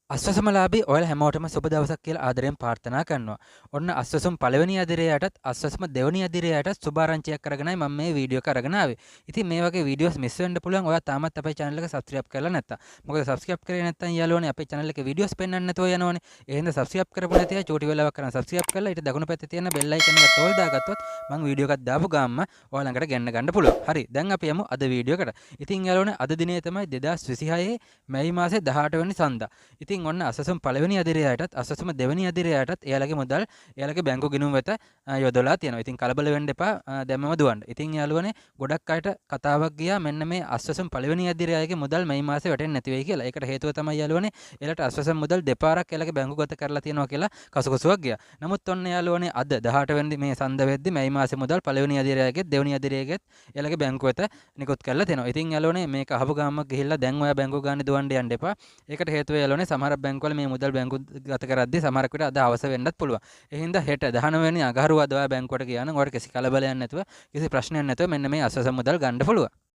අස්වසමලාභී ඔයාලා හැමෝටම සුබ දවසක් කියලා ආදරයෙන් ප්‍රාර්ථනා කරනවා. ඔන්න අස්වසම් පළවෙනි අදිරයටත් අස්වසම දෙවෙනි අදිරයටත් සුභාරංචියක් කරගෙනයි මම මේ වීඩියෝ එක අරගෙන ආවේ. ඉතින් මේ වගේ වීඩියෝස් මිස් වෙන්න පුළුවන්. ඔයා තාමත් අපේ channel එක subscribe කරලා නැත්තම්. මොකද subscribe කරේ නැත්තම් යාළුවනේ අපේ channel එකේ වීඩියෝස් පෙන්වන්න නැතුව යනවනේ. ඒ හින්දා subscribe කරපු නැති අය චූටි වෙලාවක් කරන් subscribe කරලා ඊට දකුණු පැත්තේ තියෙන bell icon එක තෝල් දාගත්තොත් මම වීඩියෝ එකක් දාපු ගාම ඔයා ළඟට ගෙන්න ගන්න පුළුවන්. හරි. දැන් අපි යමු අද වීඩියෝ එකට. ඉතින් යාළුවනේ අද දිනේ තමයි 2026 මැයි මාසේ 18 වෙනි සඳ. ඉතින් ඔන්න අසසම් පළවෙනි අදිරයටත් අසසම දෙවෙනි අදිරයටත් එයාලගේ මුදල් එයාලගේ බැංකු ගිණුම වෙත යොදලා තියෙනවා. ඉතින් කලබල වෙන්න එපා දැම්මම දුවන්න. ඉතින් යාළුවනේ ගොඩක් අයට කතාවක් ගියා මෙන්න මේ අස්වසම් පළවෙනි අදිරයගේ මුදල් මේ මාසේ වැටෙන්නේ නැති වෙයි කියලා. ඒකට හේතුව තමයි යාළුවනේ එයාලට අස්වසම් මුදල් දෙපාරක් එයාලගේ බැංකු ගත කරලා තියෙනවා කියලා කසුකසුවක් ගියා. නමුත් ඔන්න යාළුවනේ අද 18 වෙනි මේ සඳ වෙද්දි මේ මාසේ මුදල් පළවෙනි අදිරයගේ දෙවෙනි අදිරයගේ එයාලගේ බැංකු වෙත නිකුත් කරලා තියෙනවා. ඉතින් යාළුවනේ මේක අහපු ගාමක් ගිහිල්ලා දැන් ඔයා බැංකු ගානේ දුවන්න යන්න එපා. ඒකට හේතුව යාළුවනේ සමහර බැංකුවල මේ මුදල් බැංකු ගත කරද්දී සමහරක් විට අද අවශ්‍ය වෙන්නත් පුළුවන්. ඒ හින්දා හෙට 19 වෙනි අගහරුවාදා ඔයා බැංකුවට ගියා නම් ඔයාලට කිසි කලබලයක් නැතුව කිසි ප්‍රශ්නයක් නැතුව මෙන්න මේ අස්වසම් මුදල් ගන්න පුළුවන්.